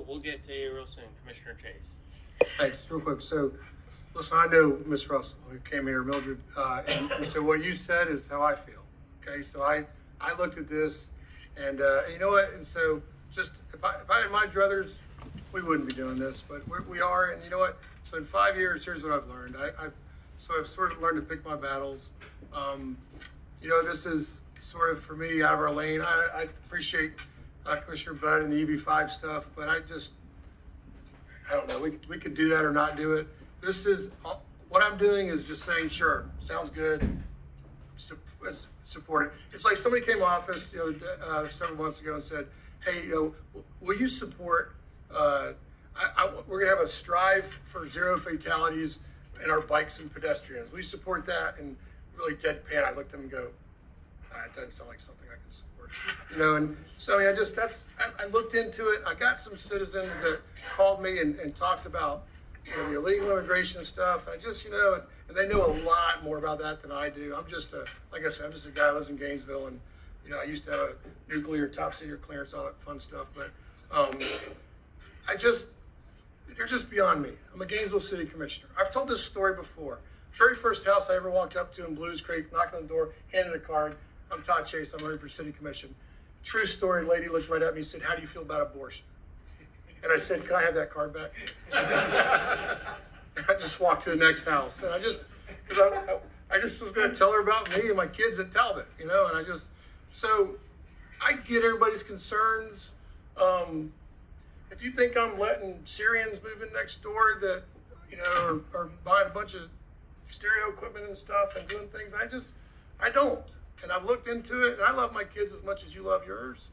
we'll get to you real soon, Commissioner Chase. Thanks. Real quick. So, listen, I know Miss Russell, who came here, Mildred, and so what you said is how I feel. Okay, so I looked at this, and you know what? And so, just if I had my druthers, we wouldn't be doing this, but we are. And you know what? So in 5 years, here's what I've learned. I've sort of learned to pick my battles. You know, this is sort of for me out of our lane. I appreciate Commissioner Budd and the EB5 stuff, but I don't know. We could do that or not do it. This is what I'm doing is just saying, sure, sounds good. Support it. It's like somebody came to office, several months ago and said, "Hey, will you support? We're gonna have a strive for zero fatalities in our bikes and pedestrians. We support that." And really deadpan, I looked at him and go, "It doesn't sound like something I can support." And so I mean, I looked into it. I got some citizens that called me and talked about the illegal immigration stuff. I just, and they know a lot more about that than I do. Like I said, I'm just a guy who lives in Gainesville, and I used to have a nuclear top secret clearance, all that fun stuff. But they're just beyond me. I'm a Gainesville City Commissioner. I've told this story before. Very first house I ever walked up to in Blues Creek, knocked on the door, handed a card. "I'm Todd Chase. I'm running for City Commission." True story. Lady looked right at me and said, "How do you feel about abortion?" And I said, "Can I have that card back?" I just walked to the next house, and I just was going to tell her about me and my kids at Talbot, so I get everybody's concerns. If you think I'm letting Syrians move in next door that, are buying a bunch of stereo equipment and stuff and doing things, I don't. And I've looked into it, and I love my kids as much as you love yours.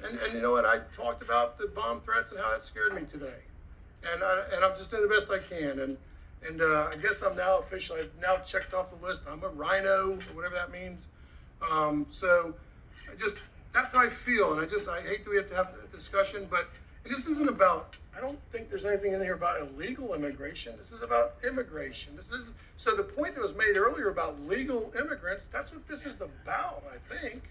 And you know what? I talked about the bomb threats and how that scared me today. And I'm just doing the best I can. And I guess I'm now officially, I've now checked off the list. I'm a RINO, or whatever that means. So that's how I feel. And I hate that we have to have the discussion, but this isn't about, I don't think there's anything in here about illegal immigration. This is about immigration. So the point that was made earlier about legal immigrants, that's what this is about, I think.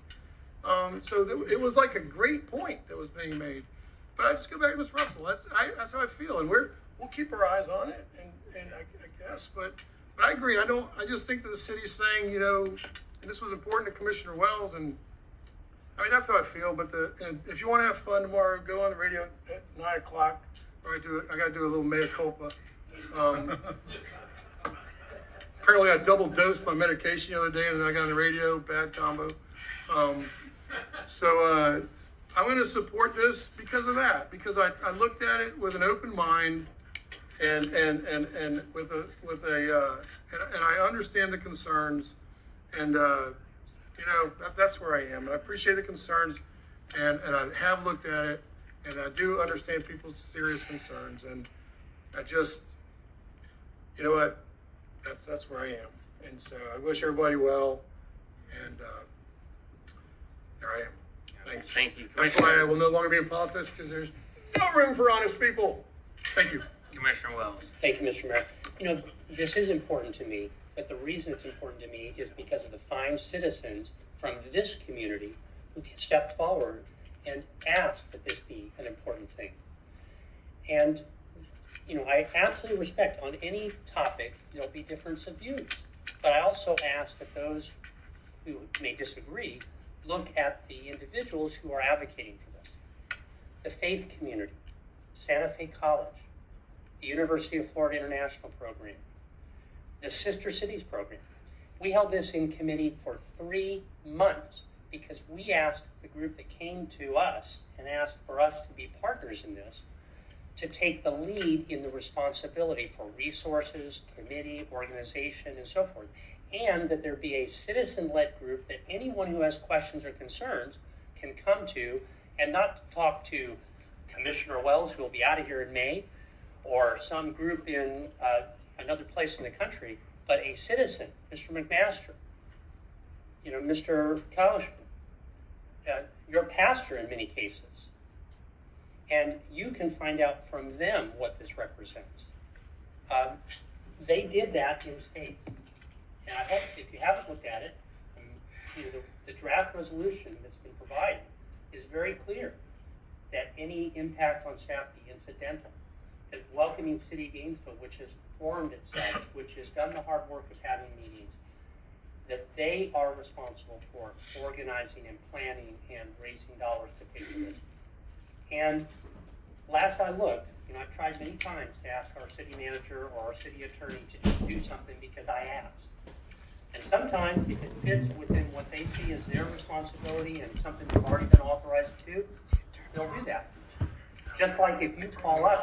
It was like a great point that was being made. But I just go back to Ms. Russell. That's how I feel, and we'll keep our eyes on it, and I guess. But I agree. I just think that the city's saying, and this was important to Commissioner Wells, and I mean that's how I feel. But and if you want to have fun tomorrow, go on the radio at 9:00. Or I got to do a little mea culpa. Apparently, I double dosed my medication the other day, and then I got on the radio. Bad combo. So I'm going to support this because of that. Because I looked at it with an open mind, and I understand the concerns, and that's where I am. And I appreciate the concerns, and I have looked at it, and I do understand people's serious concerns, and I just, you know what, that's where I am. And so I wish everybody well, and there I am. Thanks. Thank you. That's why I will no longer be in politics, because there's no room for honest people. Thank you. Commissioner Wells. Thank you, Mr. Mayor. This is important to me, but the reason it's important to me is because of the fine citizens from this community who stepped forward and asked that this be an important thing. And, I absolutely respect on any topic, there'll be difference of views. But I also ask that those who may disagree look at the individuals who are advocating for this. The faith community, Santa Fe College, the University of Florida International Program, the Sister Cities Program. We held this in committee for 3 months because we asked the group that came to us and asked for us to be partners in this to take the lead in the responsibility for resources, committee, organization, and so forth. And that there be a citizen-led group that anyone who has questions or concerns can come to, and not talk to Commissioner Wells, who will be out of here in May, or some group in another place in the country, but a citizen, Mr. McMaster, Mr. Kalishman, your pastor in many cases. And you can find out from them what this represents. They did that in spades. And I hope, if you haven't looked at it, the draft resolution that's been provided is very clear. that any impact on staff be incidental. That welcoming City of Gainesville, which has formed itself, which has done the hard work of having meetings, that they are responsible for organizing and planning and raising dollars to pay for this. And last I looked, I've tried many times to ask our city manager or our city attorney to just do something because I asked. And sometimes if it fits within what they see as their responsibility and something they've already been authorized to, they'll do that. Just like if you call up